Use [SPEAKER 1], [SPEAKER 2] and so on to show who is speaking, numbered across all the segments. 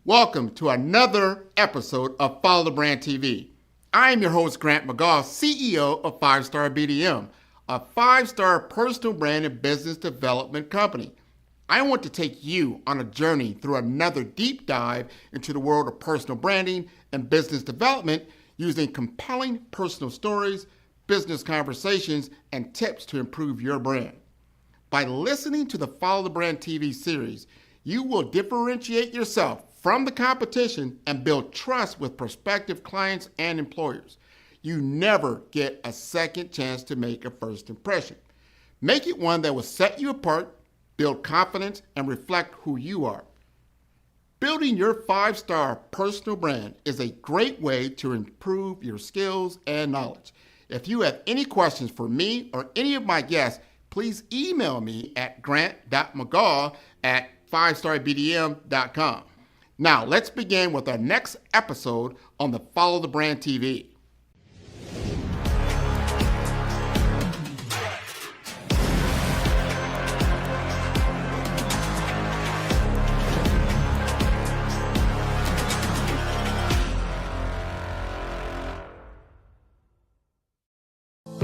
[SPEAKER 1] Welcome to another episode of Follow the Brand TV. I am your host, Grant McGaugh, CEO of 5-Star BDM, a 5-star personal brand and business development company. I want to take you on a journey through another deep dive into the world of personal branding and business development using compelling personal stories, business conversations, and tips to improve your brand. By listening to the Follow the Brand TV series, you will differentiate yourself from the competition and build trust with prospective clients and employers. You never get a second chance to make a first impression. Make it one that will set you apart, build confidence, and reflect who you are. Building your 5-star personal brand is a great way to improve your skills and knowledge. If you have any questions for me or any of my guests, please email me at grant.mcgaugh@5starbdm.com. Now, let's begin with our next episode on the Follow the Brand TV.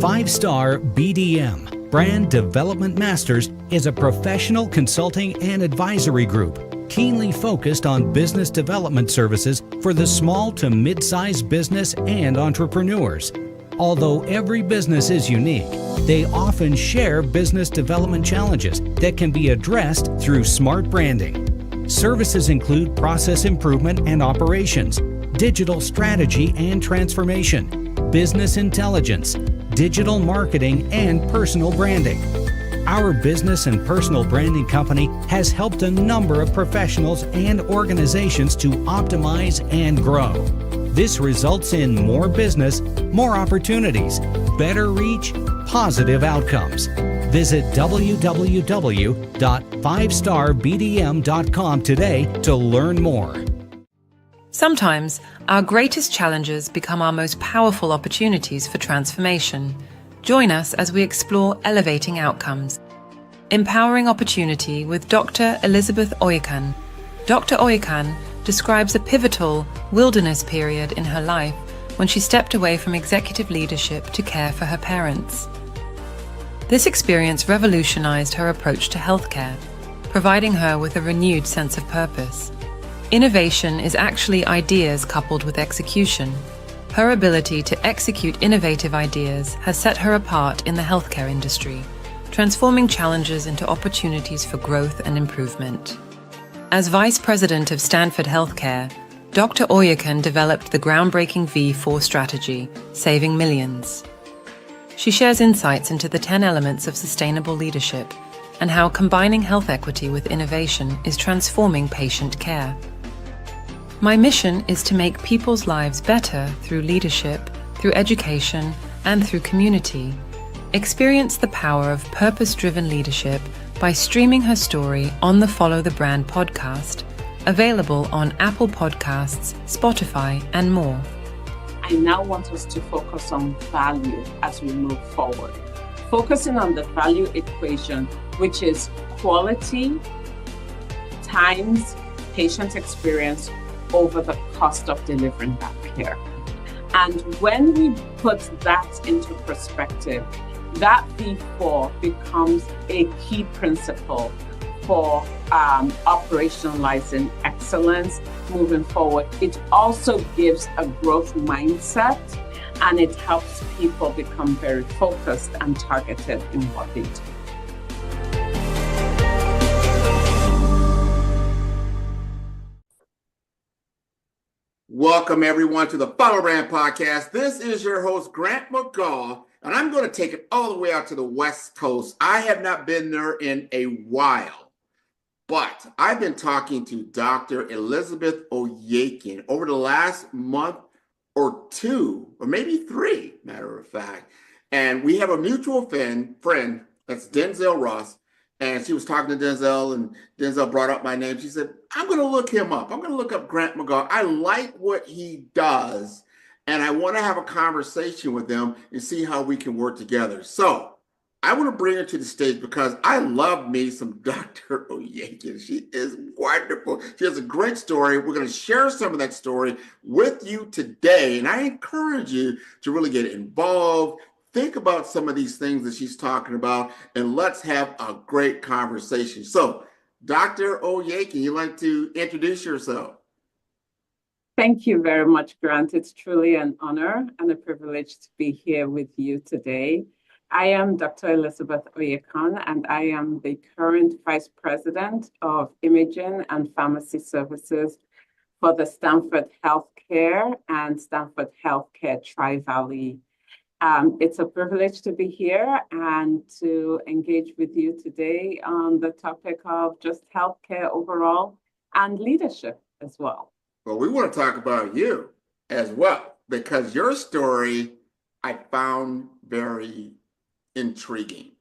[SPEAKER 2] Five-Star BDM, Brand Development Masters, is a professional consulting and advisory group keenly focused on business development services for the small to mid-sized business and entrepreneurs. Although every business is unique, they often share business development challenges that can be addressed through smart branding. Services include process improvement and operations, digital strategy and transformation, business intelligence, digital marketing, and personal branding. Our business and personal branding company has helped a number of professionals and organizations to optimize and grow. This results in more business, more opportunities, better reach, positive outcomes. Visit www.5starbdm.com today to learn more.
[SPEAKER 3] Sometimes, our greatest challenges become our most powerful opportunities for transformation. Join us as we explore elevating outcomes. Empowering Opportunity with Dr. Elizabeth Oyekan. Dr. Oyekan describes a pivotal wilderness period in her life when she stepped away from executive leadership to care for her parents. This experience revolutionized her approach to healthcare, providing her with a renewed sense of purpose. Innovation is actually ideas coupled with execution. Her ability to execute innovative ideas has set her apart in the healthcare industry, transforming challenges into opportunities for growth and improvement. As Vice President of Stanford Healthcare, Dr. Oyekan developed the groundbreaking V4 strategy, Saving Millions. She shares insights into the 10 elements of sustainable leadership and how combining health equity with innovation is transforming patient care. My mission is to make people's lives better through leadership, through education, and through community. Experience the power of purpose-driven leadership by streaming her story on the Follow the Brand podcast, available on Apple Podcasts, Spotify, and more.
[SPEAKER 4] I now want us to focus on value as we move forward. Focusing on the value equation, which is quality times patient experience over the cost of delivering that care. And when we put that into perspective, that V4 becomes a key principle for operationalizing excellence moving forward. It also gives a growth mindset, and it helps people become very focused and targeted in what they do.
[SPEAKER 1] Welcome, everyone, to the Follow Brand Podcast. This is your host, Grant McGaugh, and I'm going to take it all the way out to the West Coast. I have not been there in a while, but I've been talking to Dr. Elizabeth Oyekan over the last month or two, or maybe three, matter of fact. And we have a mutual friend, that's Denzel Ross. And she was talking to Denzel, and Denzel brought up my name. She said, I'm going to look him up. I'm going to look up Grant McGaugh. I like what he does, and I want to have a conversation with him and see how we can work together. So I want to bring her to the stage because I love me some Dr. Oyekan. She is wonderful. She has a great story. We're going to share some of that story with you today. And I encourage you to really get involved. Think about some of these things that she's talking about, and let's have a great conversation. So, Dr. Oyekan, you'd like to introduce yourself?
[SPEAKER 4] Thank you very much, Grant. It's truly an honor and a privilege to be here with you today. I am Dr. Elizabeth Oyekan, and I am the current Vice President of Imaging and Pharmacy Services for the Stanford Healthcare and Stanford Healthcare Tri-Valley. It's a privilege to be here and to engage with you today on the topic of just healthcare overall and leadership as well.
[SPEAKER 1] Well, we want to talk about you as well, because your story I found very intriguing.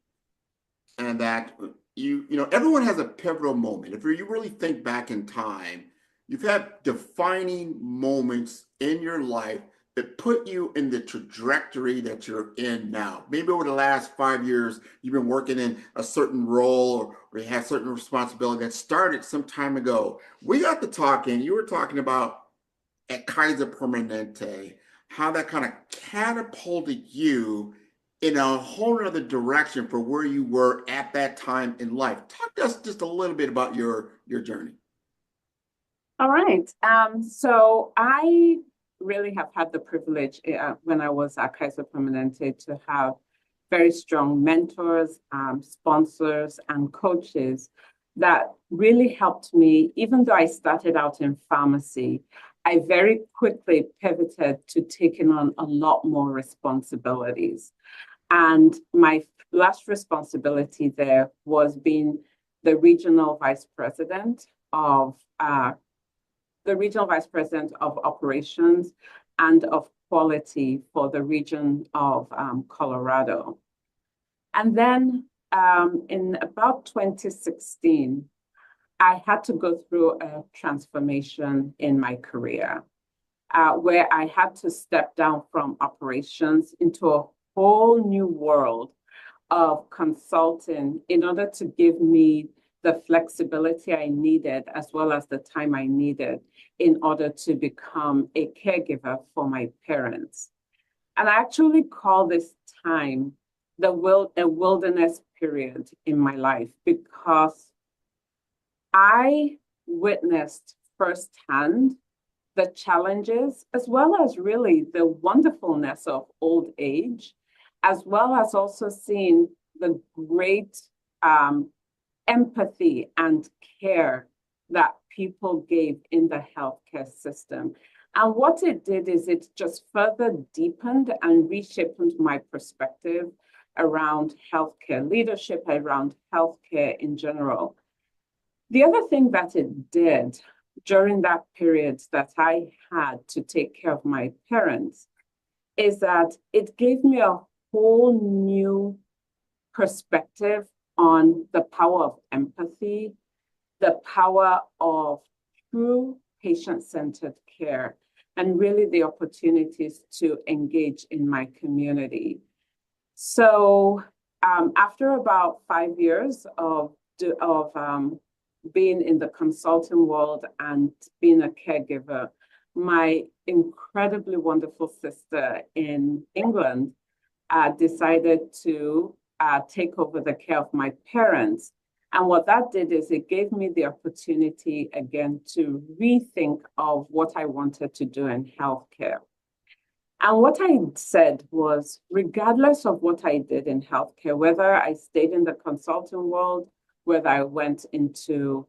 [SPEAKER 1] And that everyone has a pivotal moment. If you really think back in time, you've had defining moments in your life that put you in the trajectory that you're in now. Maybe over the last 5 years, you've been working in a certain role, or you had certain responsibility that started some time ago. We got to talking, you were talking about at Kaiser Permanente, how that kind of catapulted you in a whole other direction for where you were at that time in life. Talk to us just a little bit about your journey.
[SPEAKER 4] All right. So I really have had the privilege when I was at Kaiser Permanente to have very strong mentors, sponsors, and coaches that really helped me. Even though I started out in pharmacy, I very quickly pivoted to taking on a lot more responsibilities. And my last responsibility there was being the regional vice president of operations and of quality for the region of Colorado. And then in about 2016, I had to go through a transformation in my career where I had to step down from operations into a whole new world of consulting in order to give me the flexibility I needed, as well as the time I needed in order to become a caregiver for my parents. And I actually call this time a wilderness period in my life, because I witnessed firsthand the challenges, as well as really the wonderfulness of old age, as well as also seeing the great empathy and care that people gave in the healthcare system. And what it did is it just further deepened and reshaped my perspective around healthcare leadership, around healthcare in general. The other thing that it did during that period that I had to take care of my parents is that it gave me a whole new perspective on the power of empathy, the power of true patient-centered care, and really the opportunities to engage in my community. So after about 5 years of being in the consulting world and being a caregiver, my incredibly wonderful sister in England decided to take over the care of my parents. And what that did is it gave me the opportunity again to rethink of what I wanted to do in healthcare. And what I said was, regardless of what I did in healthcare, whether I stayed in the consulting world, whether I went into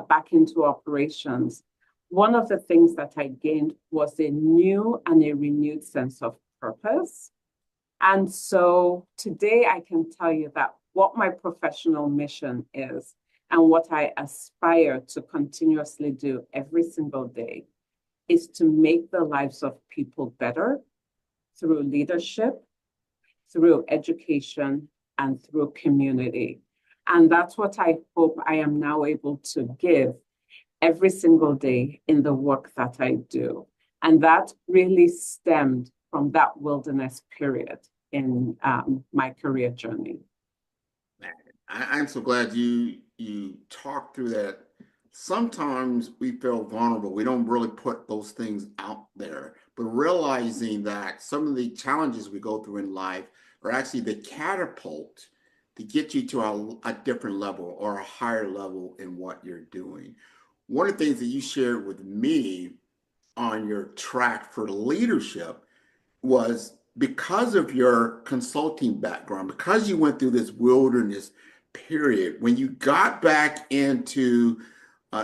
[SPEAKER 4] back into operations, one of the things that I gained was a new and a renewed sense of purpose. And so today I can tell you that what my professional mission is and what I aspire to continuously do every single day is to make the lives of people better through leadership, through education, and through community. And that's what I hope I am now able to give every single day in the work that I do. And that really stemmed from that wilderness period in my career journey.
[SPEAKER 1] I'm so glad you talked through that. Sometimes we feel vulnerable. We don't really put those things out there, but realizing that some of the challenges we go through in life are actually the catapult to get you to a different level or a higher level in what you're doing. One of the things that you shared with me on your track for leadership was because of your consulting background, because you went through this wilderness period, when you got back into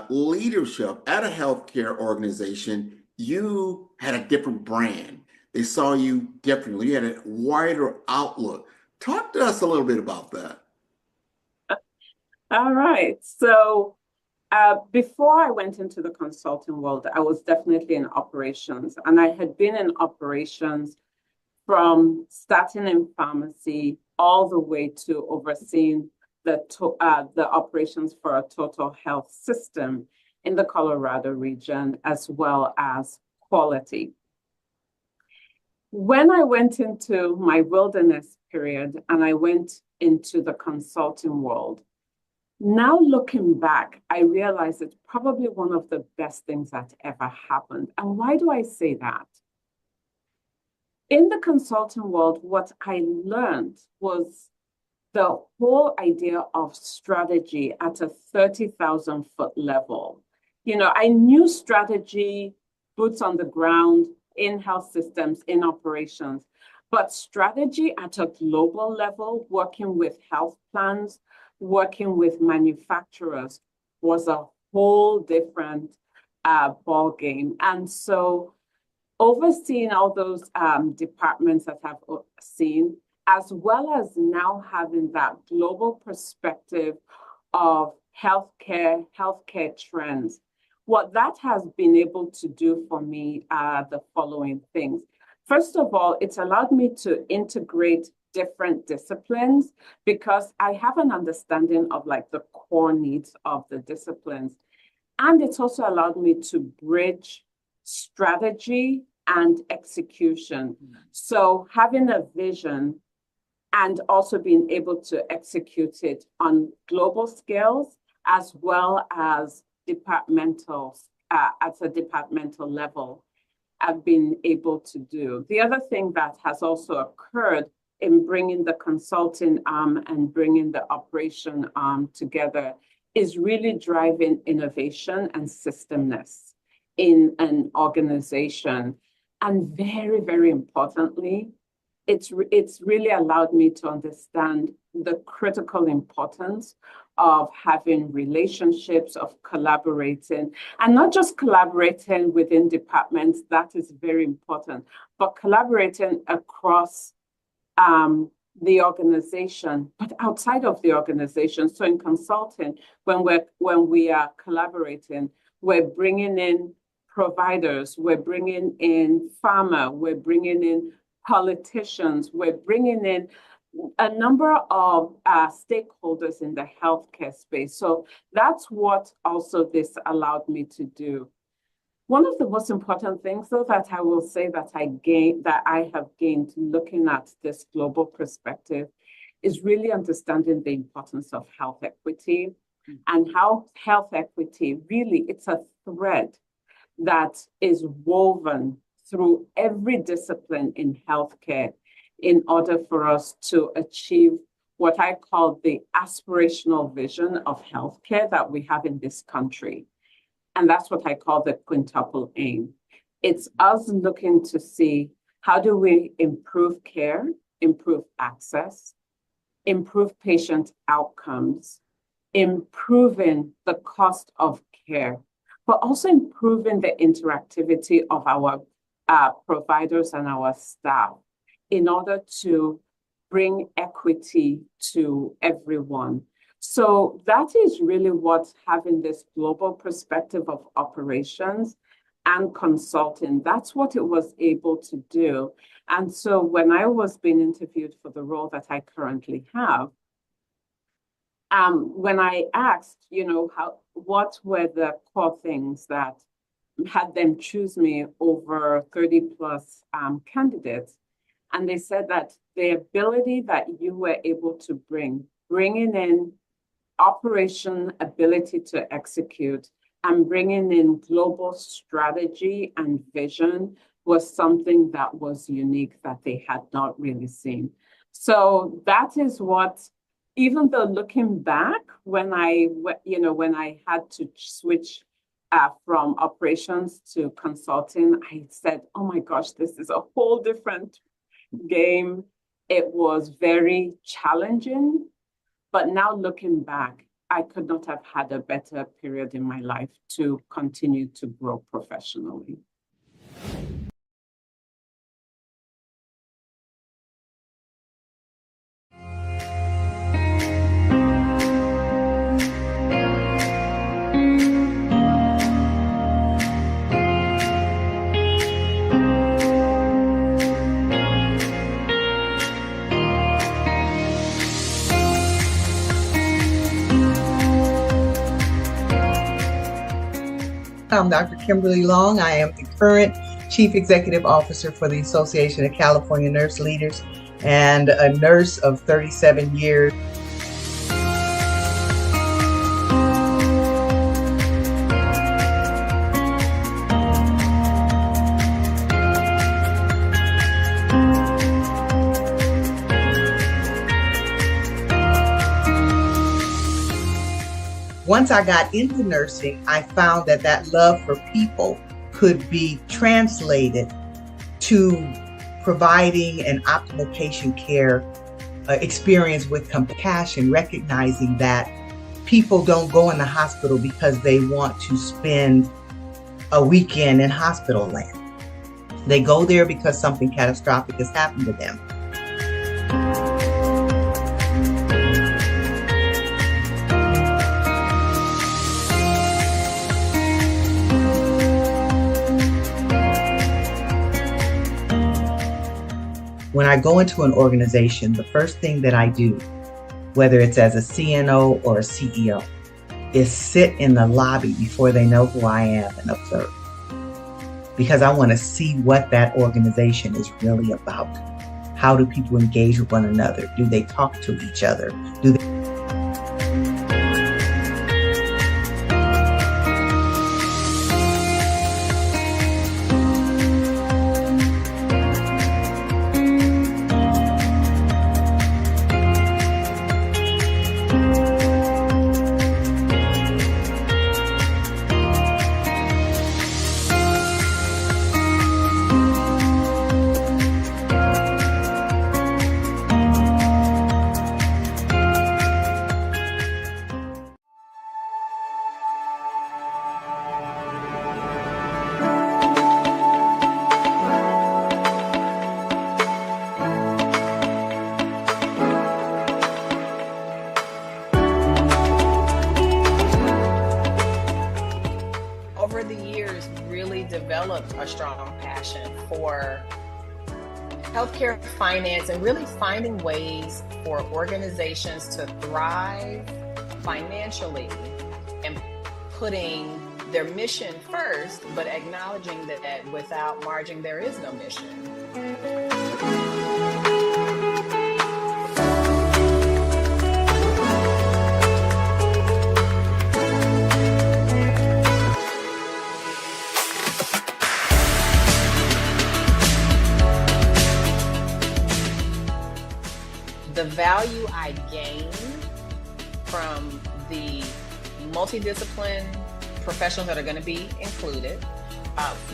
[SPEAKER 1] leadership at a healthcare organization, you had a different brand. They saw you differently. You had a wider outlook. Talk to us a little bit about that.
[SPEAKER 4] All right. So before I went into the consulting world, I was definitely in operations, and I had been in operations from starting in pharmacy all the way to overseeing the operations for a total health system in the Colorado region, as well as quality. When I went into my wilderness period and I went into the consulting world, now looking back, I realize it's probably one of the best things that ever happened. And why do I say that? In the consulting world, what I learned was the whole idea of strategy at a 30,000-foot level. You know, I knew strategy, boots on the ground, in health systems, in operations, but strategy at a global level, working with health plans, working with manufacturers was a whole different ball game. And so overseeing all those departments that I've seen, as well as now having that global perspective of healthcare trends, what that has been able to do for me are the following things. First of all, it's allowed me to integrate different disciplines because I have an understanding of like the core needs of the disciplines. And it's also allowed me to bridge strategy and execution. So having a vision and also being able to execute it on global scales as well as departmental, at a departmental level, I've been able to do. The other thing that has also occurred in bringing the consulting arm and bringing the operation arm together is really driving innovation and systemness in an organization. And very, very importantly, it's really allowed me to understand the critical importance of having relationships, of collaborating, and not just collaborating within departments, that is very important, but collaborating across the organization, but outside of the organization. So in consulting, when we are collaborating, we're bringing in providers, we're bringing in pharma, we're bringing in politicians, we're bringing in a number of stakeholders in the healthcare space. So that's what also this allowed me to do. One of the most important things, though, that I will say that I have gained looking at this global perspective is really understanding the importance of health equity and how health equity really, it's a thread that is woven through every discipline in healthcare in order for us to achieve what I call the aspirational vision of healthcare that we have in this country. And that's what I call the quintuple aim. It's us looking to see how do we improve care, improve access, improve patient outcomes, improving the cost of care, but also improving the interactivity of our providers and our staff in order to bring equity to everyone. So that is really what having this global perspective of operations and consulting, that's what it was able to do. And so when I was being interviewed for the role that I currently have, when I asked, what were the core things that had them choose me over 30 plus candidates, and they said that the ability that you were able to bring bringing in operation ability to execute and bringing in global strategy and vision was something that was unique that they had not really seen. So that is what, even though looking back, when I had to switch from operations to consulting, I said, oh my gosh, this is a whole different game. It was very challenging, but now looking back, I could not have had a better period in my life to continue to grow professionally.
[SPEAKER 5] I'm Dr. Kimberly Long. I am the current Chief Executive Officer for the Association of California Nurse Leaders and a nurse of 37 years. Once I got into nursing, I found that that love for people could be translated to providing an optimal patient care experience with compassion, recognizing that people don't go in the hospital because they want to spend a weekend in hospital land. They go there because something catastrophic has happened to them. When I go into an organization, the first thing that I do, whether it's as a CNO or a CEO, is sit in the lobby before they know who I am and observe. Because I want to see what that organization is really about. How do people engage with one another? Do they talk to each other? Do they
[SPEAKER 6] developed a strong passion for healthcare finance and really finding ways for organizations to thrive financially and putting their mission first, but acknowledging that without margin, there is no mission. The value I gain from the multidiscipline professionals that are going to be included,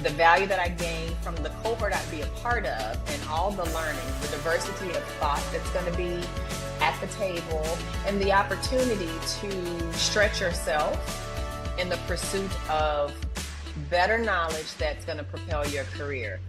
[SPEAKER 6] the value that I gain from the cohort I'd be a part of, and all the learning, the diversity of thought that's going to be at the table, and the opportunity to stretch yourself in the pursuit of better knowledge that's going to propel your career.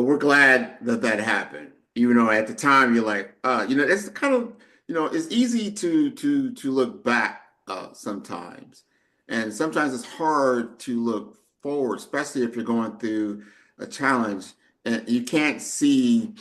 [SPEAKER 1] Well, we're glad that that happened. Even though at the time you're like, it's kind of, it's easy to look back sometimes, and sometimes it's hard to look forward, especially if you're going through a challenge and you can't see,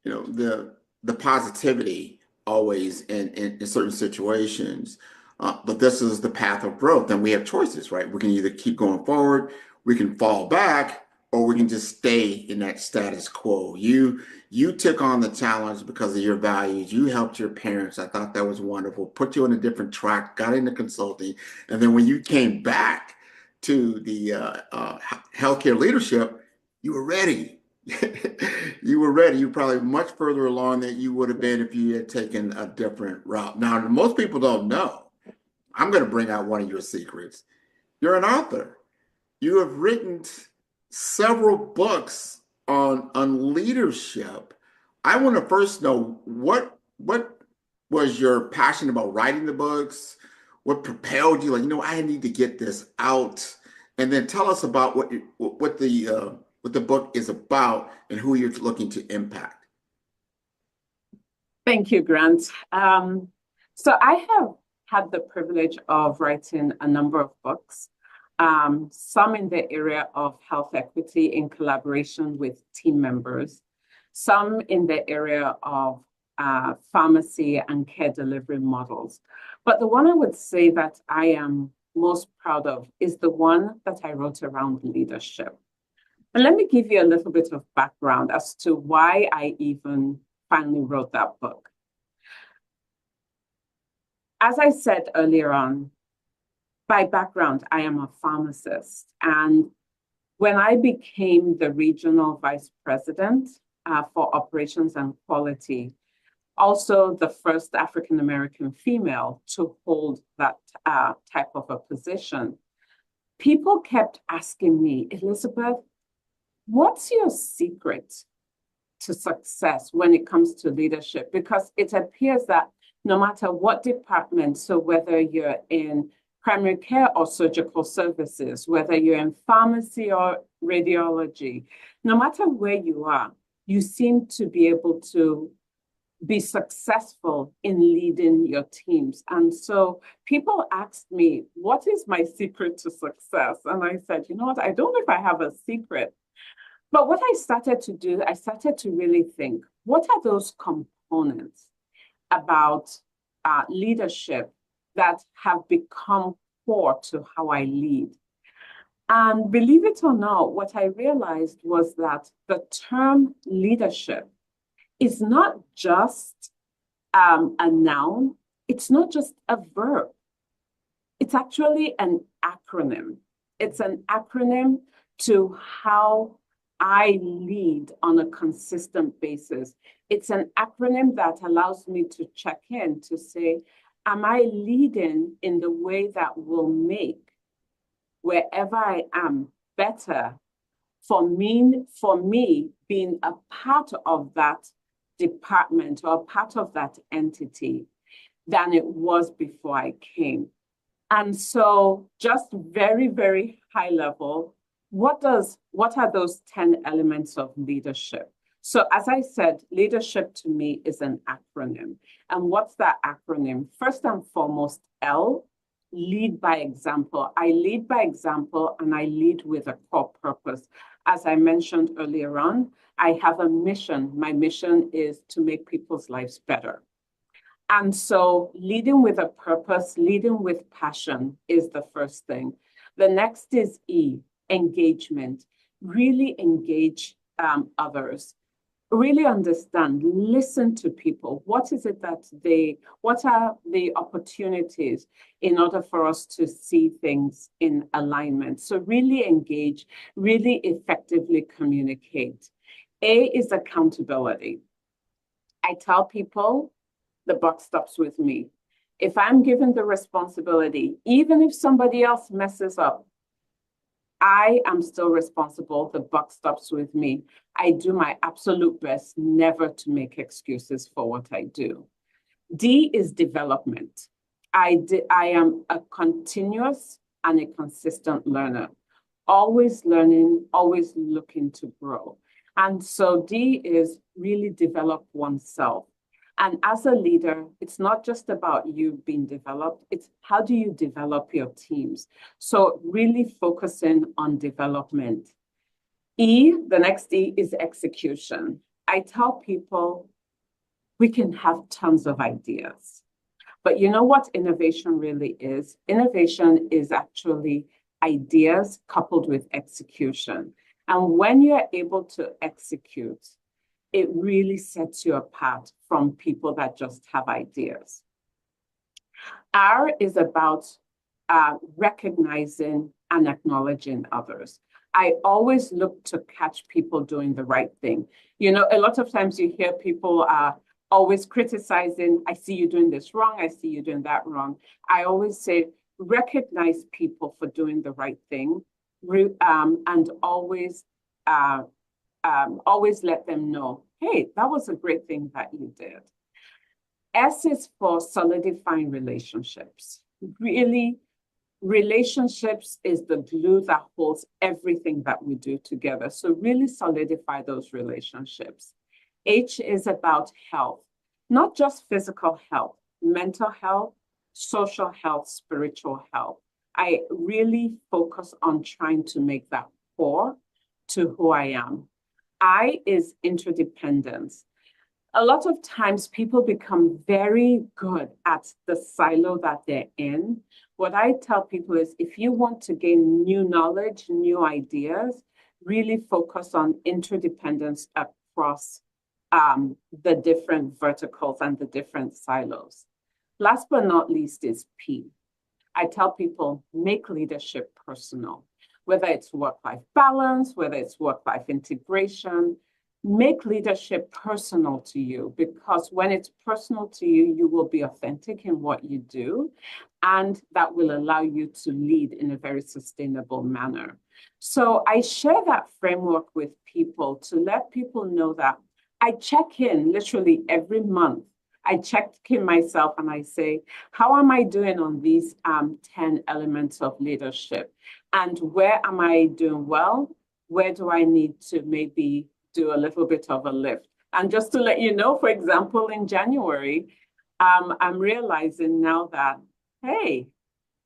[SPEAKER 1] the positivity always in certain situations. But this is the path of growth, and we have choices, right? We can either keep going forward, we can fall back, or we can just stay in that status quo. You took on the challenge because of your values. You helped your parents. I thought that was wonderful. Put you on a different track, got into consulting, and then when you came back to the healthcare leadership, you were ready. You were ready. You were probably much further along than you would have been if you had taken a different route. Now, most people don't know. I'm going to bring out one of your secrets. You're an author. You have written several books on leadership. I want to first know what was your passion about writing the books? What propelled you? Like, I need to get this out, and then tell us about what the book is about and who you're looking to impact.
[SPEAKER 4] Thank you, Grant. So I have had the privilege of writing a number of books, some in the area of health equity in collaboration with team members, some in the area of pharmacy and care delivery models. But the one I would say that I am most proud of is the one that I wrote around leadership. And let me give you a little bit of background as to why I even finally wrote that book. As I said earlier on, by background, I am a pharmacist. And when I became the regional vice president for operations and quality, also the first African-American female to hold that type of a position, people kept asking me, Elizabeth, what's your secret to success when it comes to leadership? Because it appears that no matter what department, so whether you're in primary care or surgical services, whether you're in pharmacy or radiology, no matter where you are, you seem to be able to be successful in leading your teams. And so people asked me, what is my secret to success? And I said, you know what, I don't know if I have a secret. But what I started to do, I started to really think, what are those components about leadership that have become core to how I lead? And believe it or not, what I realized was that the term leadership is not just a noun. It's not just a verb. It's actually an acronym. It's an acronym to how I lead on a consistent basis. It's an acronym that allows me to check in to say, am I leading in the way that will make wherever I am better for me being a part of that department or part of that entity than it was before I came? And so just very, very high level, what are those 10 elements of leadership? So as I said, leadership to me is an acronym. And what's that acronym? First and foremost, L, lead by example. I lead by example and I lead with a core purpose. As I mentioned earlier on, I have a mission. My mission is to make people's lives better. And so leading with a purpose, leading with passion is the first thing. The next is E, engagement. Really engage others. Really understand, listen to people. What is it that what are the opportunities in order for us to see things in alignment? So really engage, really effectively communicate. A is accountability. I tell people the buck stops with me. If I'm given the responsibility, even if somebody else messes up, I am still responsible. The buck stops with me. I do my absolute best never to make excuses for what I do. D is development. I am a continuous and a consistent learner, always learning, always looking to grow. And so D is really develop oneself. And as a leader, it's not just about you being developed, it's how do you develop your teams? So really focusing on development. E, the next E is execution. I tell people we can have tons of ideas, but you know what innovation really is? Innovation is actually ideas coupled with execution. And when you're able to execute, it really sets you apart from people that just have ideas. R is about recognizing and acknowledging others. I always look to catch people doing the right thing. You know, a lot of times you hear people always criticizing, I see you doing this wrong, I see you doing that wrong. I always say, recognize people for doing the right thing, and always let them know, hey, that was a great thing that you did. S is for solidifying relationships. Really, relationships is the glue that holds everything that we do together. So really solidify those relationships. H is about health, not just physical health, mental health, social health, spiritual health. I really focus on trying to make that core to who I am. I is interdependence. A lot of times people become very good at the silo that they're in. What I tell people is if you want to gain new knowledge, new ideas, really focus on interdependence across the different verticals and the different silos. Last but not least is P. I tell people, make leadership personal. Whether it's work-life balance, whether it's work-life integration, make leadership personal to you, because when it's personal to you, you will be authentic in what you do, and that will allow you to lead in a very sustainable manner. So I share that framework with people to let people know that I check in literally every month. I check in myself and I say, how am I doing on these 10 elements of leadership? And where am I doing well? Where do I need to maybe do a little bit of a lift? And just to let you know, for example, in January, I'm realizing now that, hey,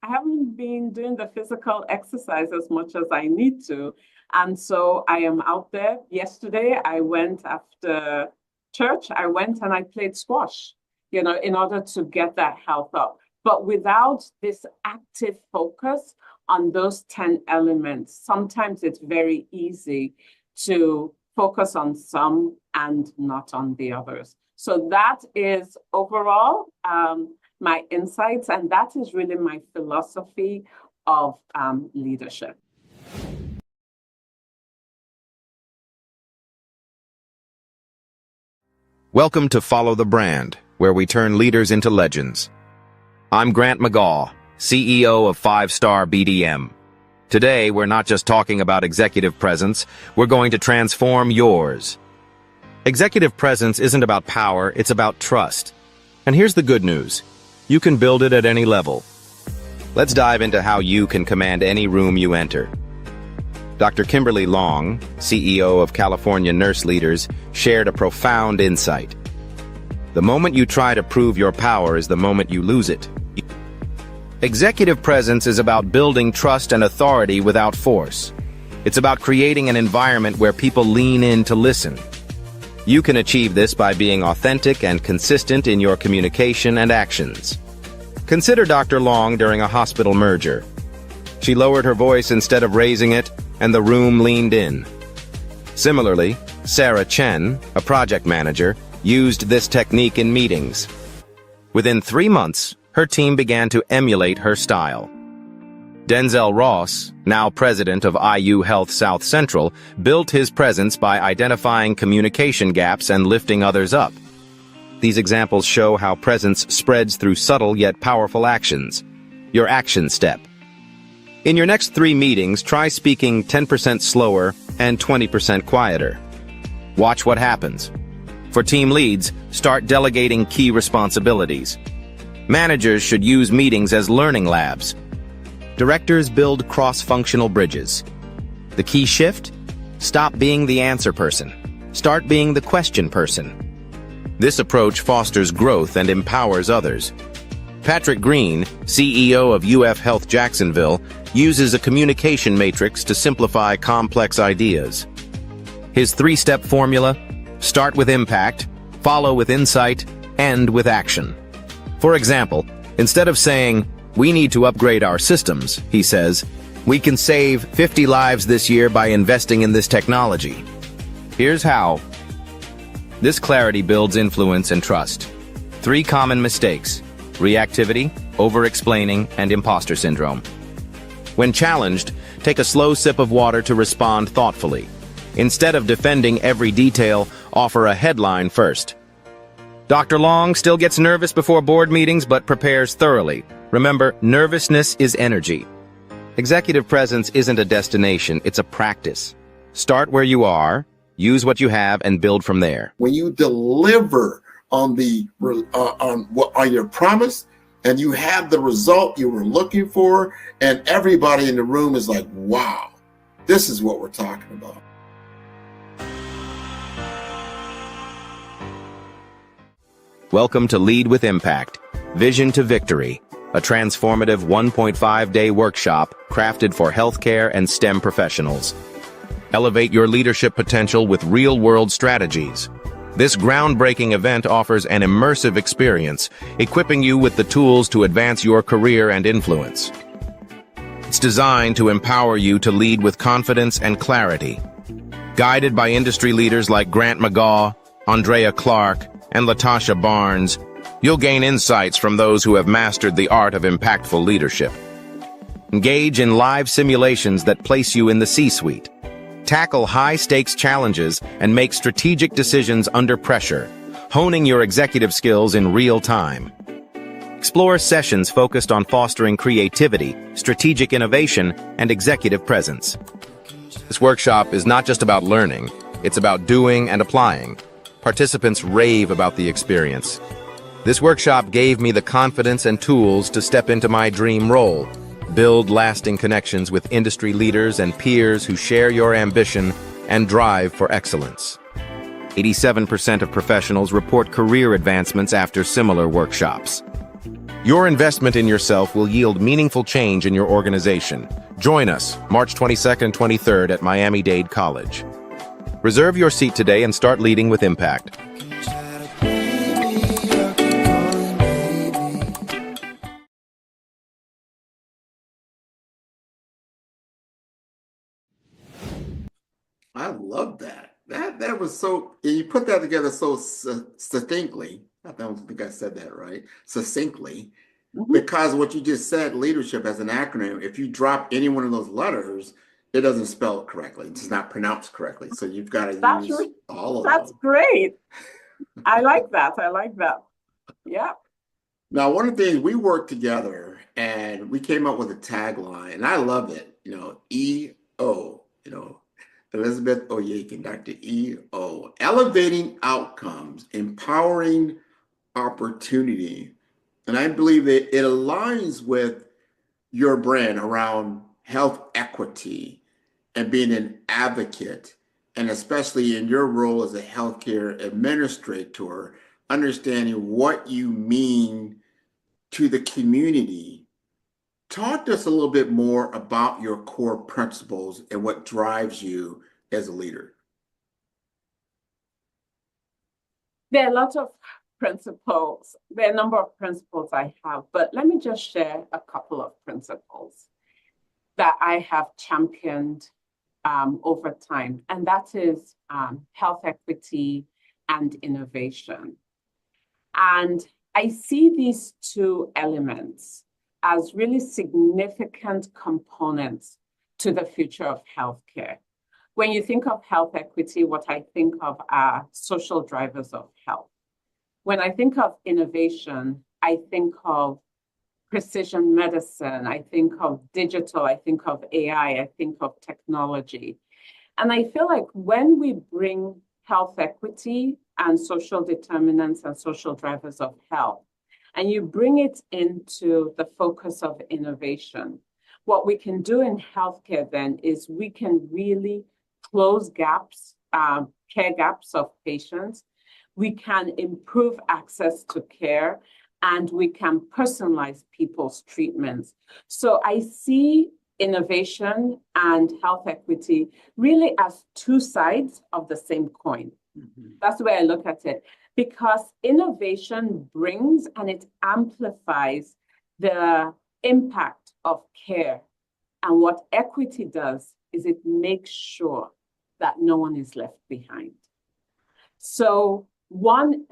[SPEAKER 4] I haven't been doing the physical exercise as much as I need to. And so I am out there. Yesterday, I went after church, I went and I played squash, you know, in order to get that health up. But without this active focus on those 10 elements, sometimes it's very easy to focus on some and not on the others. So that is overall my insights, and that is really my philosophy of leadership.
[SPEAKER 7] Welcome to Follow the Brand, where we turn leaders into legends. I'm Grant McGaw, CEO of 5-Star BDM. Today, we're not just talking about executive presence, we're going to transform yours. Executive presence isn't about power, it's about trust. And here's the good news. You can build it at any level. Let's dive into how you can command any room you enter. Dr. Kimberly Long, CEO of California Nurse Leaders, shared a profound insight. The moment you try to prove your power is the moment you lose it. Executive presence is about building trust and authority without force. It's about creating an environment where people lean in to listen. You can achieve this by being authentic and consistent in your communication and actions. Consider Dr. Long during a hospital merger. She lowered her voice instead of raising it, and the room leaned in. Similarly, Sarah Chen, a project manager, used this technique in meetings. Within 3 months, her team began to emulate her style. Denzel Ross, now president of IU Health South Central, built his presence by identifying communication gaps and lifting others up. These examples show how presence spreads through subtle yet powerful actions. Your action step. In your next 3 meetings, try speaking 10% slower and 20% quieter. Watch what happens. For team leads, start delegating key responsibilities. Managers should use meetings as learning labs. Directors build cross-functional bridges. The key shift? Stop being the answer person. Start being the question person. This approach fosters growth and empowers others. Patrick Green, CEO of UF Health Jacksonville, uses a communication matrix to simplify complex ideas. His three-step formula: start with impact, follow with insight, end with action. For example, instead of saying, "We need to upgrade our systems," he says, "We can save 50 lives this year by investing in this technology. Here's how." This clarity builds influence and trust. 3 common mistakes: reactivity, over-explaining, and imposter syndrome. When challenged, take a slow sip of water to respond thoughtfully. Instead of defending every detail, offer a headline first. Dr. Long still gets nervous before board meetings but prepares thoroughly. Remember, nervousness is energy. Executive presence isn't a destination, it's a practice. Start where you are, use what you have, and build from there.
[SPEAKER 1] When you deliver on on your promise, and you have the result you were looking for, and everybody in the room is like, "Wow, this is what we're talking about."
[SPEAKER 7] Welcome to Lead with Impact, Vision to Victory, a transformative 1.5-day workshop crafted for healthcare and STEM professionals. Elevate your leadership potential with real-world strategies. This groundbreaking event offers an immersive experience, equipping you with the tools to advance your career and influence. It's designed to empower you to lead with confidence and clarity. Guided by industry leaders like Grant McGaw, Andrea Clark, and Latasha Barnes, you'll gain insights from those who have mastered the art of impactful leadership. Engage in live simulations that place you in the C-suite. Tackle high-stakes challenges and make strategic decisions under pressure, honing your executive skills in real time. Explore sessions focused on fostering creativity, strategic innovation, and executive presence. This workshop is not just about learning, it's about doing and applying. Participants rave about the experience. This workshop gave me the confidence and tools to step into my dream role. Build lasting connections with industry leaders and peers who share your ambition and drive for excellence. 87% of professionals report career advancements after similar workshops. Your investment in yourself will yield meaningful change in your organization. Join us March 22nd and 23rd at Miami-Dade College. Reserve your seat today and start leading with impact.
[SPEAKER 1] I love that. That was so, you put that together so succinctly. I don't think I said that right. Succinctly. Because what you just said, leadership as an acronym, if you drop any one of those letters, it doesn't spell it correctly. It's not pronounced correctly. So you've got to use all of them.
[SPEAKER 4] That's great. I like that. I like that. Yeah.
[SPEAKER 1] Now, one of the things, we worked together and we came up with a tagline, and I love it. EO, Elizabeth Oyekan, Dr. EO, elevating outcomes, empowering opportunity. And I believe that it aligns with your brand around health equity and being an advocate, and especially in your role as a healthcare administrator, understanding what you mean to the community. Talk to us a little bit more about your core principles and what drives you as a leader.
[SPEAKER 4] There are a lot of principles. There are a number of principles I have, but let me just share a couple of principles that I have championed over time, and that is health equity and innovation. And I see these two elements as really significant components to the future of healthcare. When you think of health equity, what I think of are social drivers of health. When I think of innovation, I think of precision medicine, I think of digital, I think of AI, I think of technology. And I feel like when we bring health equity and social determinants and social drivers of health, and you bring it into the focus of innovation, what we can do in healthcare then is we can really close gaps care gaps of patients, we can improve access to care, and we can personalize people's treatments. So I see innovation and health equity really as two sides of the same coin. That's the way I look at it, because innovation brings and it amplifies the impact of care. And what equity does is it makes sure that no one is left behind. So one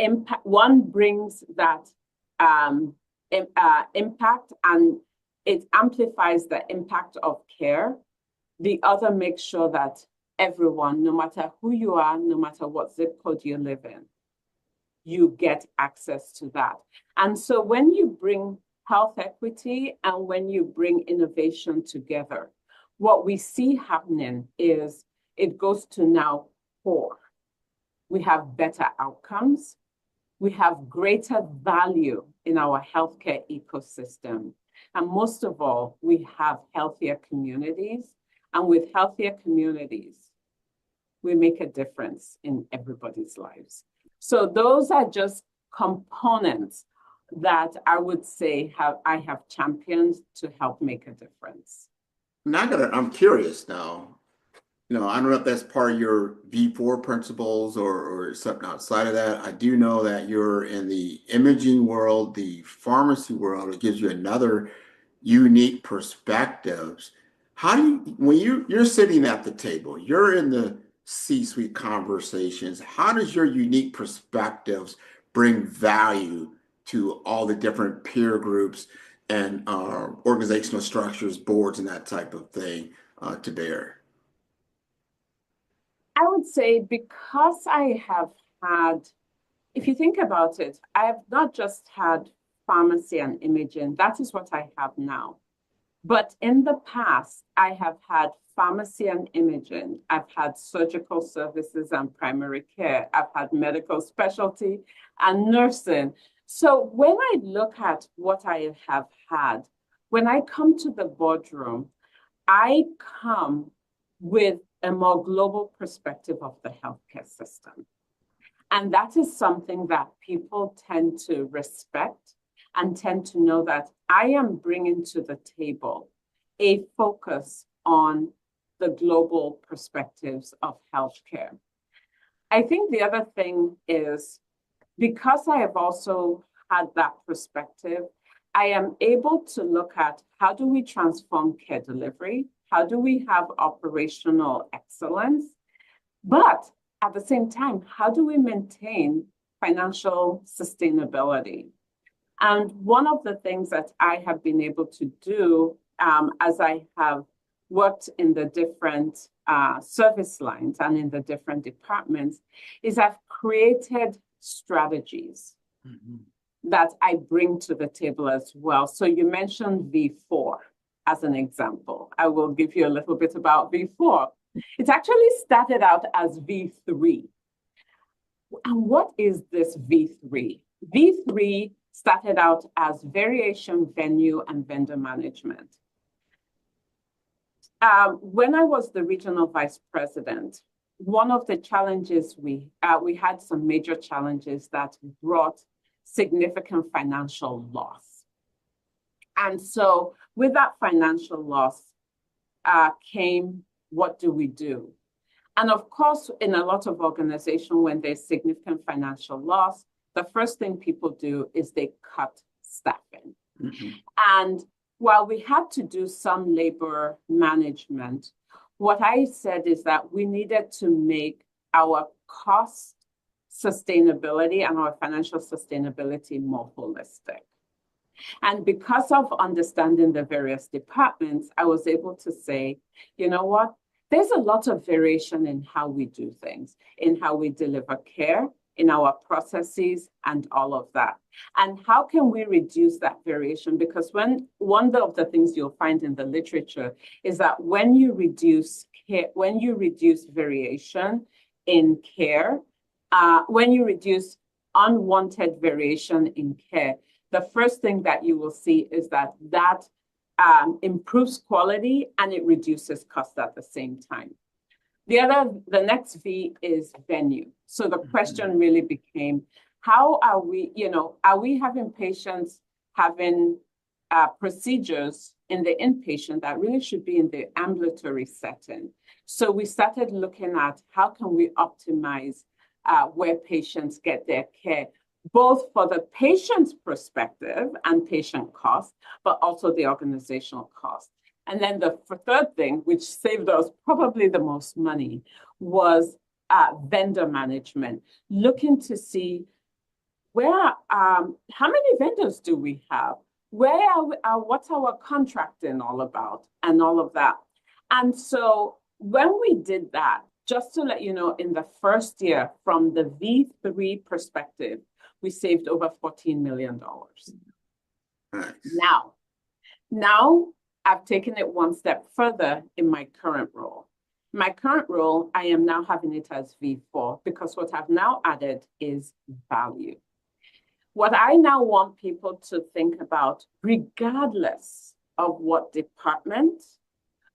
[SPEAKER 4] brings that impact, and it amplifies the impact of care. The other makes sure that everyone, no matter who you are, no matter what zip code you live in, you get access to that. And so when you bring health equity and when you bring innovation together, what we see happening is it goes to now core. We have better outcomes. We have greater value in our healthcare ecosystem. And most of all, we have healthier communities. And with healthier communities, we make a difference in everybody's lives. So those are just components that I would say I have championed to help make a difference.
[SPEAKER 1] Now I'm curious now. I don't know if that's part of your V4 principles or something outside of that. I do know that you're in the imaging world, the pharmacy world. It gives you another unique perspectives. How do you, when you're sitting at the table, you're in the C-suite conversations, how does your unique perspectives bring value to all the different peer groups and organizational structures, boards, and that type of thing to bear?
[SPEAKER 4] I would say because I have had, if you think about it, I have not just had pharmacy and imaging, that is what I have now. But in the past, I have had pharmacy and imaging. I've had surgical services and primary care. I've had medical specialty and nursing. So when I look at what I have had, when I come to the boardroom, I come with a more global perspective of the healthcare system. And that is something that people tend to respect and tend to know that I am bringing to the table a focus on the global perspectives of healthcare. I think the other thing is, because I have also had that perspective, I am able to look at how do we transform care delivery? How do we have operational excellence? But at the same time, how do we maintain financial sustainability? And one of the things that I have been able to do as I have worked in the different service lines and in the different departments is I've created strategies that I bring to the table as well. So you mentioned V4 as an example. I will give you a little bit about V4. It actually started out as V3. And what is this V3? V3 started out as variation, venue, and vendor management. When I was the regional vice president, one of the challenges we had some major challenges that brought significant financial loss. And so with that financial loss came, what do we do? And of course, in a lot of organizations, when there's significant financial loss, the first thing people do is they cut staffing. And while we had to do some labor management, what I said is that we needed to make our cost sustainability and our financial sustainability more holistic. And because of understanding the various departments, I was able to say, you know what? There's a lot of variation in how we do things, in how we deliver care, in our processes, and all of that. And how can we reduce that variation? Because one of the things you'll find in the literature is that when you reduce care, when you reduce variation in care, when you reduce unwanted variation in care, the first thing that you will see is that improves quality and it reduces cost at the same time. The next V is venue. So the question really became, how are we having patients having procedures in the inpatient that really should be in the ambulatory setting? So we started looking at how can we optimize where patients get their care, both for the patient's perspective and patient cost, but also the organizational cost. And then the third thing, which saved us probably the most money, was vendor management, looking to see how many vendors do we have? What's our contracting all about, and all of that. And so when we did that, just to let you know, in the first year, from the V3 perspective, we saved over $14 million.
[SPEAKER 1] Nice.
[SPEAKER 4] Now I've taken it one step further in my current role. My current role, I am now having it as V4, because what I've now added is value. What I now want people to think about, regardless of what department,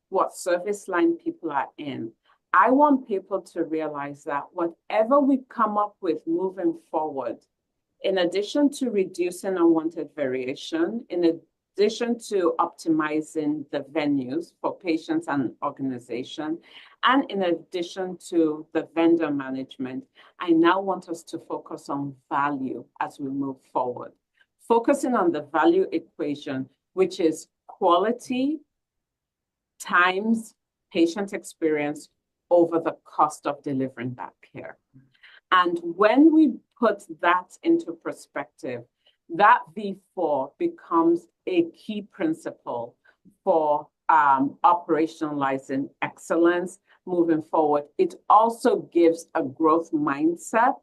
[SPEAKER 4] what service line people are in, I want people to realize that whatever we come up with moving forward, in addition to reducing unwanted variation, in addition to optimizing the venues for patients and organization, and in addition to the vendor management, I now want us to focus on value as we move forward. Focusing on the value equation, which is quality times patient experience over the cost of delivering that care. And when we put that into perspective, that V4 becomes a key principle for operationalizing excellence moving forward. It also gives a growth mindset,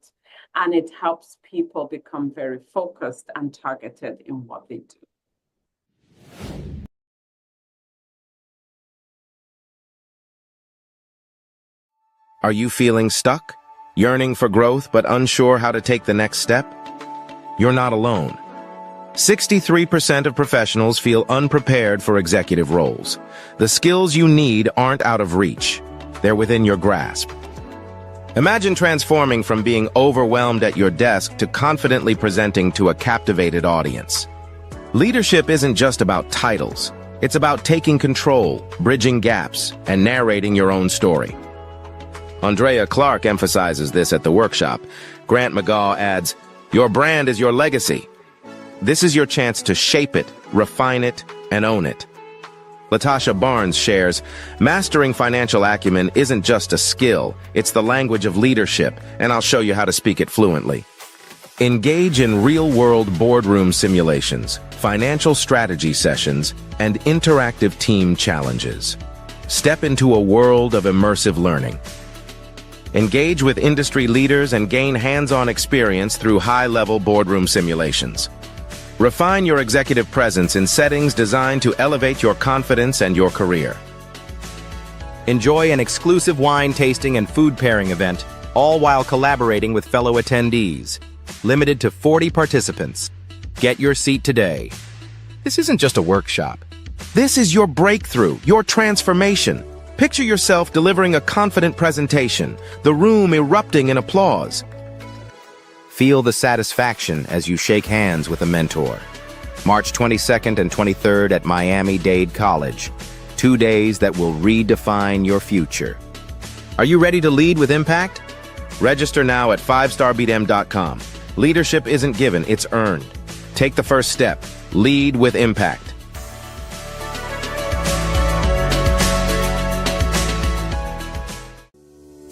[SPEAKER 4] and it helps people become very focused and targeted in what they do.
[SPEAKER 7] Are you feeling stuck? Yearning for growth but unsure how to take the next step? You're not alone. 63% of professionals feel unprepared for executive roles. The skills you need aren't out of reach. They're within your grasp. Imagine transforming from being overwhelmed at your desk to confidently presenting to a captivated audience. Leadership isn't just about titles. It's about taking control, bridging gaps, and narrating your own story. Andrea Clark emphasizes this at the workshop. Grant McGaw adds, "Your brand is your legacy." This is your chance to shape it, refine it, and own it. Latasha Barnes shares, "Mastering financial acumen isn't just a skill, it's the language of leadership, and I'll show you how to speak it fluently." Engage in real-world boardroom simulations, financial strategy sessions, and interactive team challenges. Step into a world of immersive learning. Engage with industry leaders and gain hands-on experience through high-level boardroom simulations. Refine your executive presence in settings designed to elevate your confidence and your career. Enjoy an exclusive wine tasting and food pairing event, all while collaborating with fellow attendees. Limited to 40 participants. Get your seat today. This isn't just a workshop. This is your breakthrough, your transformation. Picture yourself delivering a confident presentation, the room erupting in applause. Feel the satisfaction as you shake hands with a mentor. March 22nd and 23rd at Miami-Dade College. 2 days that will redefine your future. Are you ready to lead with impact? Register now at 5starbdm.com. Leadership isn't given, it's earned. Take the first step. Lead with impact.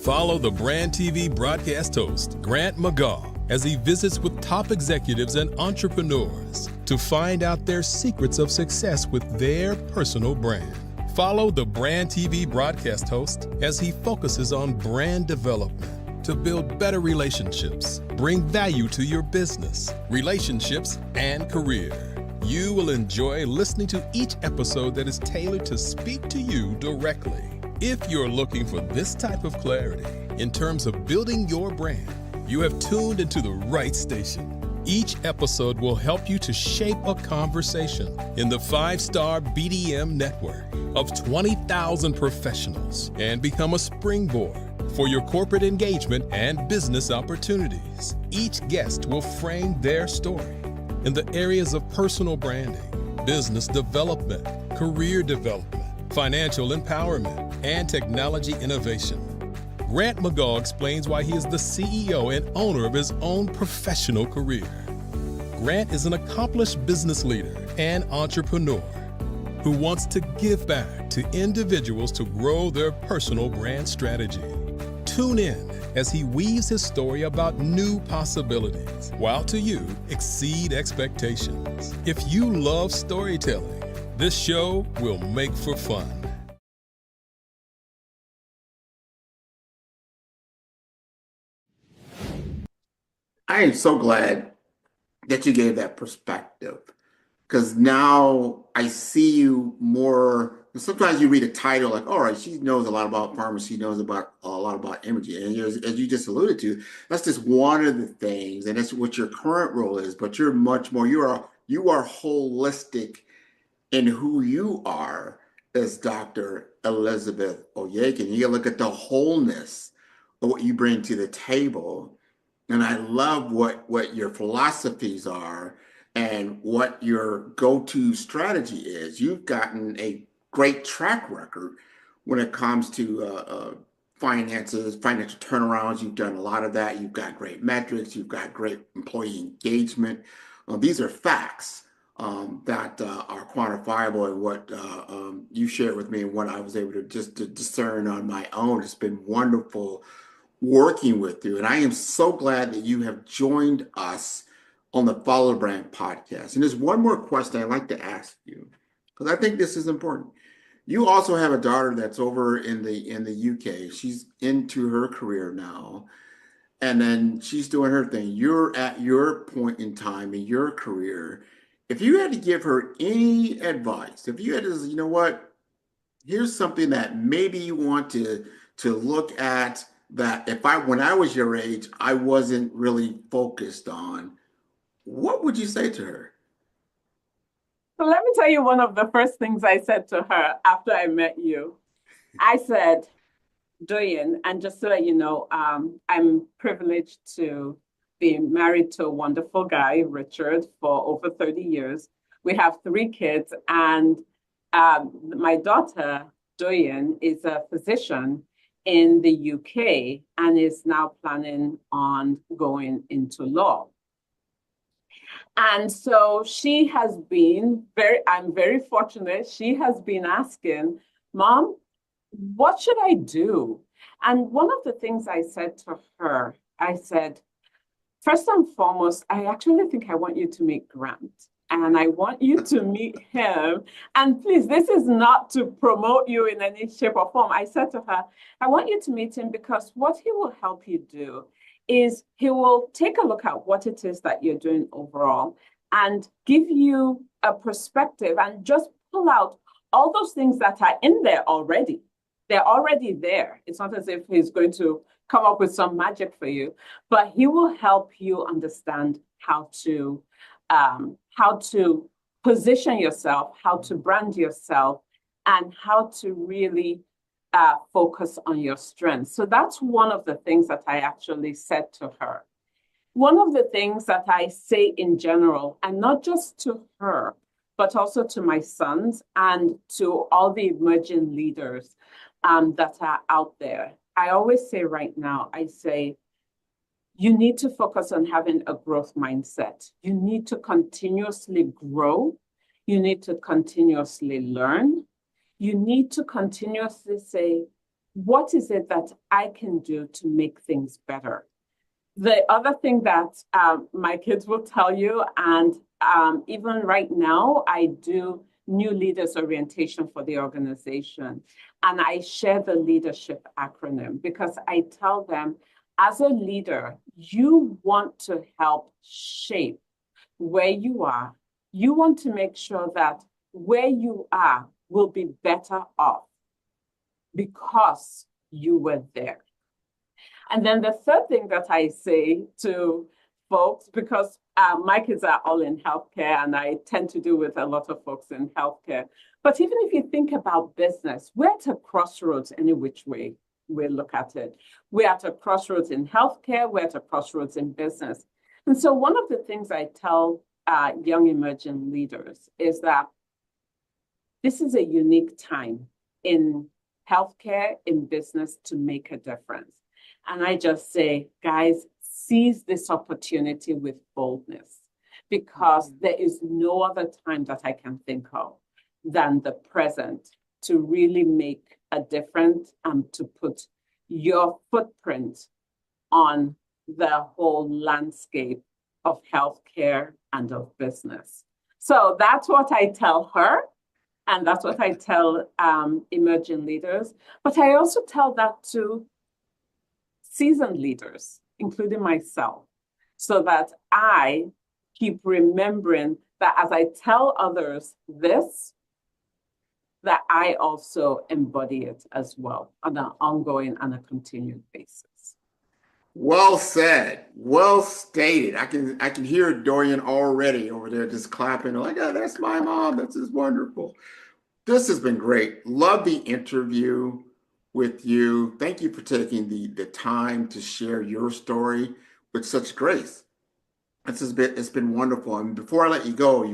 [SPEAKER 8] Follow the Brand TV broadcast host, Grant McGaw, as he visits with top executives and entrepreneurs to find out their secrets of success with their personal brand. Follow the Brand TV broadcast host as he focuses on brand development to build better relationships, bring value to your business, relationships, and career. You will enjoy listening to each episode that is tailored to speak to you directly. If you're looking for this type of clarity in terms of building your brand, you have tuned into the right station. Each episode will help you to shape a conversation in the 5-Star BDM network. of 20,000 professionals and become a springboard for your corporate engagement and business opportunities. Each guest will frame their story in the areas of personal branding, business development, career development, financial empowerment, and technology innovation. Grant McGaw explains why he is the CEO and owner of his own professional career. Grant is an accomplished business leader and entrepreneur who wants to give back to individuals to grow their personal brand strategy. Tune in as he weaves his story about new possibilities, while to you exceed expectations. If you love storytelling, this show will make for fun.
[SPEAKER 1] I am so glad that you gave that perspective, because now I see you more. Sometimes you read a title like, all right, she knows a lot about pharmacy, knows about a lot about imaging. And as you just alluded to, that's just one of the things, and that's what your current role is. But you're much more, you are holistic in who you are as Dr. Elizabeth Oyekan. You look at the wholeness of what you bring to the table. And I love what your philosophies are and what your go-to strategy is. You've gotten a great track record when it comes to finances, financial turnarounds. You've done a lot of that. You've got great metrics. You've got great employee engagement. These are facts that are quantifiable, and what you shared with me and what I was able to just to discern on my own. It's been wonderful working with you. And I am so glad that you have joined us on the Follow the Brand podcast. And there's one more question I'd like to ask you, because I think this is important. You also have a daughter that's over in the UK. She's into her career now, and then she's doing her thing. You're at your point in time in your career. If you had to give her any advice, if you had to, you know what, here's something that maybe you want to look at, that when I was your age, I wasn't really focused on, what would you say to her?
[SPEAKER 4] So let me tell you one of the first things I said to her after I met you. I said, Doyen, and just to let you know, I'm privileged to be married to a wonderful guy, Richard, for over 30 years. We have 3 kids, and my daughter, Doyen, is a physician in the UK and is now planning on going into law. And so she has been I'm very fortunate. She has been asking, Mom, what should I do? And one of the things I said to her, I said, first and foremost, I actually think I want you to meet Grant. And I want you to meet him. And please, this is not to promote you in any shape or form. I said to her, I want you to meet him because what he will help you do is he will take a look at what it is that you're doing overall and give you a perspective and just pull out all those things that are in there already. They're already there. It's not as if he's going to come up with some magic for you, but he will help you understand how to position yourself, how to brand yourself, and how to really focus on your strengths. So that's one of the things that I actually said to her. One of the things that I say in general, and not just to her, but also to my sons and to all the emerging leaders that are out there, I always say right now, I say, you need to focus on having a growth mindset. You need to continuously grow. You need to continuously learn. You need to continuously say, what is it that I can do to make things better? The other thing that my kids will tell you, and even right now, I do new leaders orientation for the organization. And I share the leadership acronym because I tell them, as a leader, you want to help shape where you are. You want to make sure that where you are will be better off because you were there. And then the third thing that I say to folks, because my kids are all in healthcare, and I tend to do with a lot of folks in healthcare. But even if you think about business, we're at a crossroads any which way we look at it. We're at a crossroads in healthcare, we're at a crossroads in business. And so one of the things I tell young emerging leaders is that this is a unique time in healthcare, in business, to make a difference. And I just say, guys, seize this opportunity with boldness, because there is no other time that I can think of than the present to really make a difference and to put your footprint on the whole landscape of healthcare and of business. So that's what I tell her, and that's what I tell emerging leaders. But I also tell that to seasoned leaders, including myself, so that I keep remembering that as I tell others this, that I also embody it as well on an ongoing and a continued basis.
[SPEAKER 1] Well said. Well stated. I can hear Dorian already over there just clapping like, oh, that's my mom. This is wonderful. This has been great. Love the interview with you. Thank you for taking the time to share your story with such grace. It's been wonderful. And before I let you go,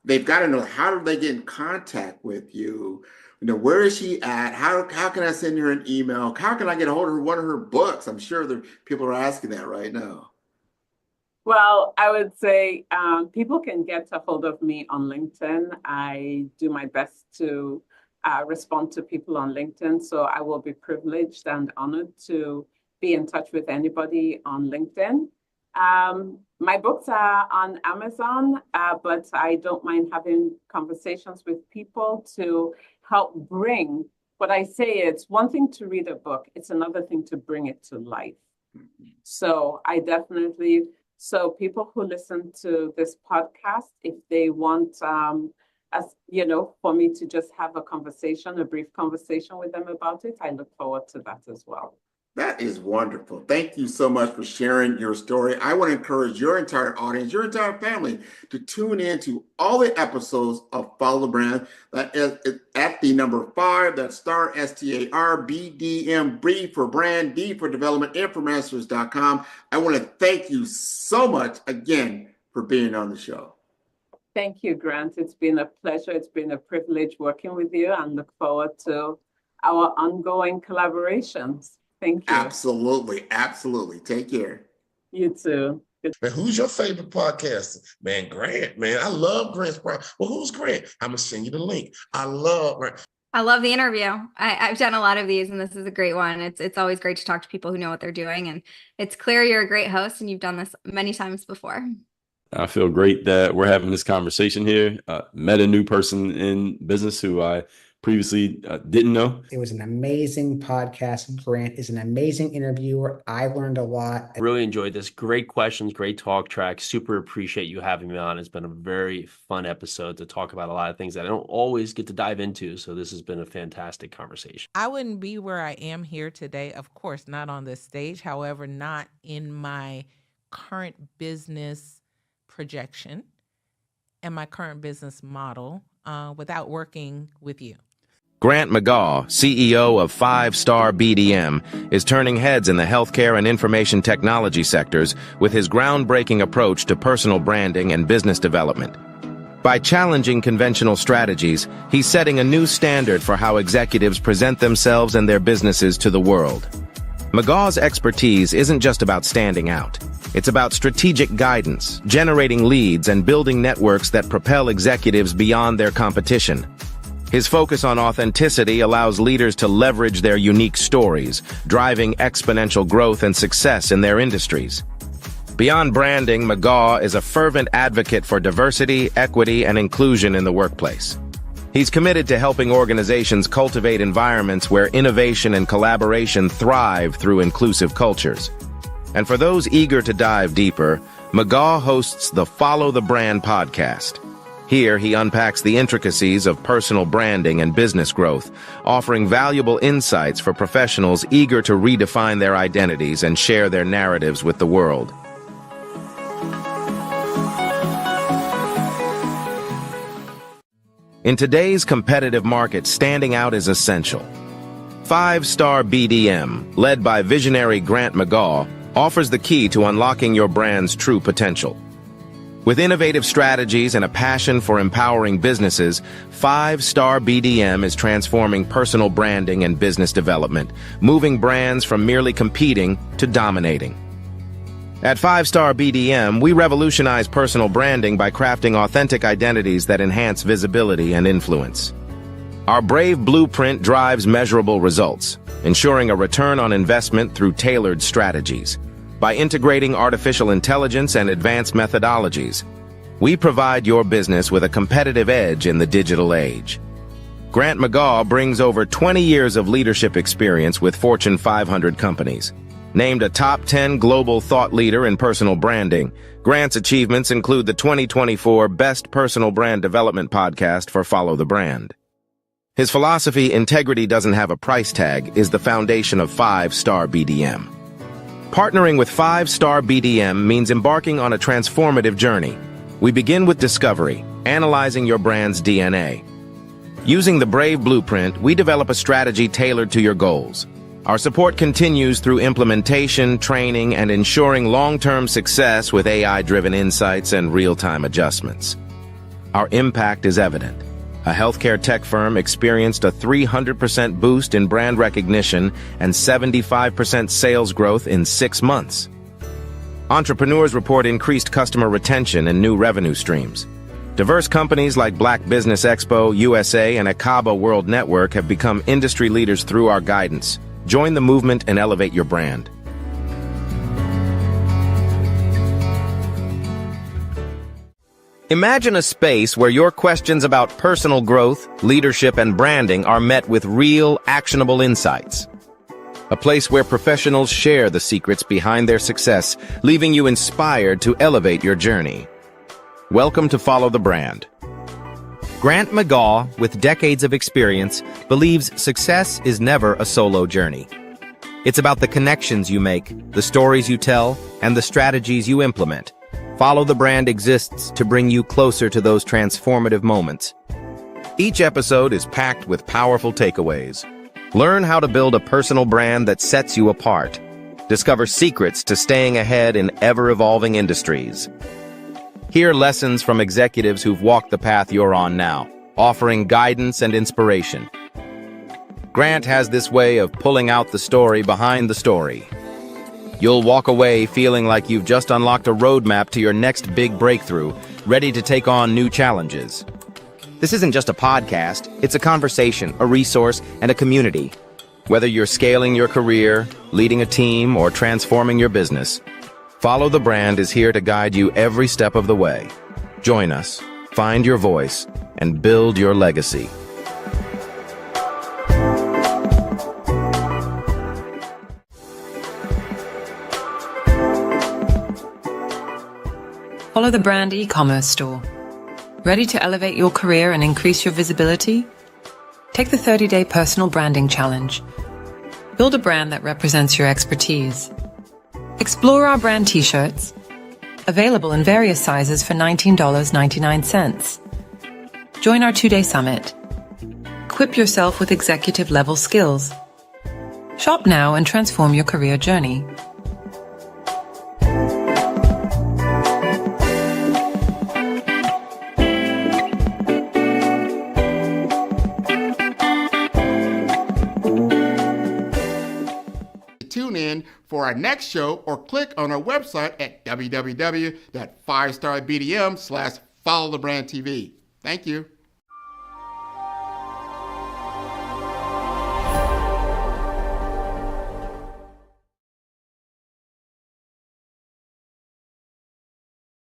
[SPEAKER 1] they've got to know, how do they get in contact with you? You know, where is she at? How can I send her an email? How can I get a hold of one of her books? I'm sure people are asking that right now.
[SPEAKER 4] Well, I would say people can get a hold of me on LinkedIn. I do my best to respond to people on LinkedIn. So I will be privileged and honored to be in touch with anybody on LinkedIn. My books are on Amazon, but I don't mind having conversations with people to help bring what I say. It's one thing to read a book, it's another thing to bring it to life. So so people who listen to this podcast, if they want, for me to just have a brief conversation with them about it, I look forward to that as well.
[SPEAKER 1] That is wonderful. Thank you so much for sharing your story. I want to encourage your entire audience, your entire family, to tune in to all the episodes of Follow the Brand. That is at the number 5, that's star STAR B for brand, D for development, M for masters.com. I want to thank you so much again for being on the show.
[SPEAKER 4] Thank you, Grant. It's been a pleasure. It's been a privilege working with you, and look forward to our ongoing collaborations. Thank you.
[SPEAKER 1] Absolutely. Absolutely. Take care.
[SPEAKER 4] You too.
[SPEAKER 9] Man, who's your favorite podcaster? Man, Grant, man. I love Grant's podcast. Well, who's Grant? I'm going to send you the link. I love
[SPEAKER 10] the interview. I've done a lot of these, and this is a great one. It's always great to talk to people who know what they're doing. And it's clear you're a great host, and you've done this many times before.
[SPEAKER 11] I feel great that we're having this conversation here. Met a new person in business who I previously didn't know.
[SPEAKER 12] It was an amazing podcast. Grant is an amazing interviewer. I learned a lot.
[SPEAKER 13] I really enjoyed this. Great questions, great talk track. Super appreciate you having me on. It's been a very fun episode to talk about a lot of things that I don't always get to dive into. So this has been a fantastic conversation.
[SPEAKER 14] I wouldn't be where I am here today, of course, not on this stage. However, not in my current business projection and my current business model without working with you.
[SPEAKER 7] Grant McGaw, CEO of 5-Star BDM, is turning heads in the healthcare and information technology sectors with his groundbreaking approach to personal branding and business development. By challenging conventional strategies, he's setting a new standard for how executives present themselves and their businesses to the world. McGaw's expertise isn't just about standing out. It's about strategic guidance, generating leads, and building networks that propel executives beyond their competition. His focus on authenticity allows leaders to leverage their unique stories, driving exponential growth and success in their industries. Beyond branding, McGaw is a fervent advocate for diversity, equity, and inclusion in the workplace. He's committed to helping organizations cultivate environments where innovation and collaboration thrive through inclusive cultures. And for those eager to dive deeper, McGaw hosts the Follow the Brand podcast. Here, he unpacks the intricacies of personal branding and business growth, offering valuable insights for professionals eager to redefine their identities and share their narratives with the world. In today's competitive market, standing out is essential. 5-Star BDM, led by visionary Grant McGaw, offers the key to unlocking your brand's true potential. With innovative strategies and a passion for empowering businesses, 5-Star BDM is transforming personal branding and business development, moving brands from merely competing to dominating. At 5-Star BDM, we revolutionize personal branding by crafting authentic identities that enhance visibility and influence. Our brave blueprint drives measurable results, ensuring a return on investment through tailored strategies. By integrating artificial intelligence and advanced methodologies, we provide your business with a competitive edge in the digital age. Grant McGaw brings over 20 years of leadership experience with Fortune 500 companies. Named a top 10 global thought leader in personal branding, Grant's achievements include the 2024 Best Personal Brand Development Podcast for Follow the Brand. His philosophy, integrity doesn't have a price tag, is the foundation of 5-Star BDM. Partnering with 5-Star BDM means embarking on a transformative journey. We begin with discovery, analyzing your brand's DNA. Using the Brave Blueprint, we develop a strategy tailored to your goals. Our support continues through implementation, training, and ensuring long-term success with AI-driven insights and real-time adjustments. Our impact is evident. A healthcare tech firm experienced a 300% boost in brand recognition and 75% sales growth in 6 months. Entrepreneurs report increased customer retention and new revenue streams. Diverse companies like Black Business Expo, USA, and Akaba World Network have become industry leaders through our guidance. Join the movement and elevate your brand. Imagine a space where your questions about personal growth, leadership, and branding are met with real, actionable insights. A place where professionals share the secrets behind their success, leaving you inspired to elevate your journey. Welcome to Follow the Brand. Grant McGaw, with decades of experience, believes success is never a solo journey. It's about the connections you make, the stories you tell, and the strategies you implement. Follow the Brand exists to bring you closer to those transformative moments. Each episode is packed with powerful takeaways. Learn how to build a personal brand that sets you apart. Discover secrets to staying ahead in ever-evolving industries. Hear lessons from executives who've walked the path you're on now, offering guidance and inspiration. Grant has this way of pulling out the story behind the story. You'll walk away feeling like you've just unlocked a roadmap to your next big breakthrough, ready to take on new challenges. This isn't just a podcast, it's a conversation, a resource, and a community. Whether you're scaling your career, leading a team, or transforming your business, Follow the Brand is here to guide you every step of the way. Join us, find your voice, and build your legacy.
[SPEAKER 3] Follow the Brand e-commerce store. Ready to elevate your career and increase your visibility? Take the 30-day personal branding challenge. Build a brand that represents your expertise. Explore our brand t-shirts, available in various sizes for $19.99. Join our 2-day summit. Equip yourself with executive-level skills. Shop now and transform your career journey.
[SPEAKER 1] Tune in for our next show or click on our website at www.5starbdm/followthebrandtv. Thank you.